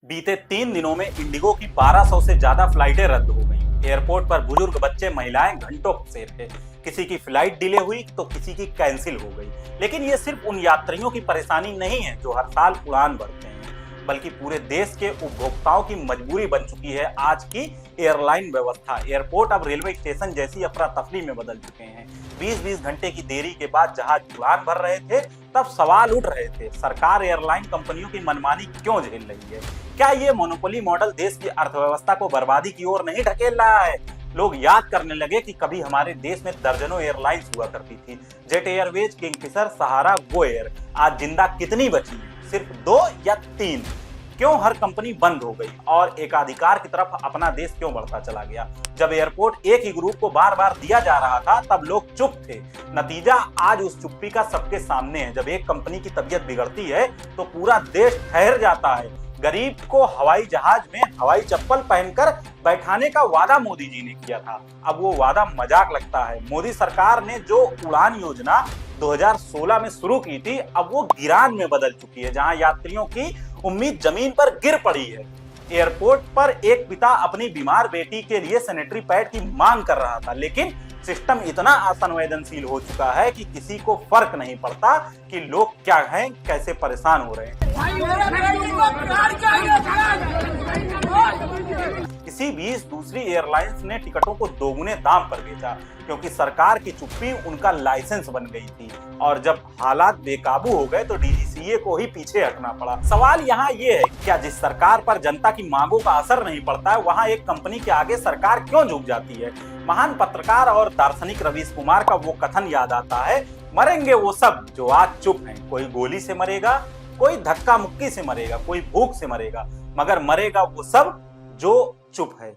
बीते 3 दिनों में इंडिगो की 1200 से ज्यादा फ्लाइटें रद्द हो गई। एयरपोर्ट पर बुजुर्ग, बच्चे, महिलाएं घंटों फंसे रहे। किसी की फ्लाइट डिले हुई तो किसी की कैंसिल हो गई। लेकिन ये सिर्फ उन यात्रियों की परेशानी नहीं है जो हर साल उड़ान भरते हैं, बल्कि पूरे देश के उपभोक्ताओं की मजबूरी बन चुकी है आज की एयरलाइन व्यवस्था। एयरपोर्ट अब रेलवे स्टेशन जैसी अफरा तफरी में बदल चुके हैं। 20-20 घंटे की देरी के बाद जहाज उड़ान भर रहे थे तब सवाल उठ रहे थे, सरकार एयरलाइन कंपनियों की मनमानी क्यों झेल रही है? क्या ये मोनोपोली मॉडल देश की अर्थव्यवस्था को बर्बादी की ओर नहीं ढकेल रहा है? लोग याद करने लगे कि कभी हमारे देश में दर्जनों एयरलाइंस हुआ करती थी। जेट एयरवेज, किंगफिशर, सहारा, गो एयर। आज जिंदा कितनी बची? सिर्फ 2 या 3? क्यों हर कंपनी बंद हो गई और एकाधिकार की तरफ अपना देश क्यों बढ़ता चला गया? जब एयरपोर्ट एक ही ग्रुप को बार बार दिया जा रहा था तब लोग चुप थे। नतीजा आज उस चुप्पी का सबके सामने है। जब एक कंपनी की तबीयत बिगड़ती है तो पूरा देश ठहर जाता है। गरीब को हवाई जहाज में हवाई चप्पल पहनकर बैठाने का वादा मोदी जी ने किया था, अब वो वादा मजाक लगता है। मोदी सरकार ने जो उड़ान योजना 2016 में शुरू की थी, अब वो गिरान में बदल चुकी है, जहां यात्रियों की उम्मीद जमीन पर गिर पड़ी है। एयरपोर्ट पर एक पिता अपनी बीमार बेटी के लिए सैनिटरी पैड की मांग कर रहा था, लेकिन सिस्टम इतना असंवेदनशील हो चुका है कि किसी को फर्क नहीं पड़ता कि लोग क्या हैं, कैसे परेशान हो रहे हैं। इसी बीच दूसरी एयरलाइंस ने टिकटों को दोगुने दाम पर बेचा, क्योंकि सरकार की चुप्पी उनका लाइसेंस बन गई थी। और जब हालात बेकाबू हो गए तो डीजीसीए को ही पीछे हटना पड़ा। सवाल यहाँ ये है, क्या जिस सरकार पर जनता की मांगों का असर नहीं पड़ता है, वहाँ एक कंपनी के आगे सरकार क्यों झुक जाती है? महान पत्रकार और दार्शनिक रवीश कुमार का वो कथन याद आता है, मरेंगे वो सब जो आज चुप हैं। कोई गोली से मरेगा, कोई धक्का मुक्की से मरेगा, कोई भूख से मरेगा, मगर मरेगा वो सब जो चुप है।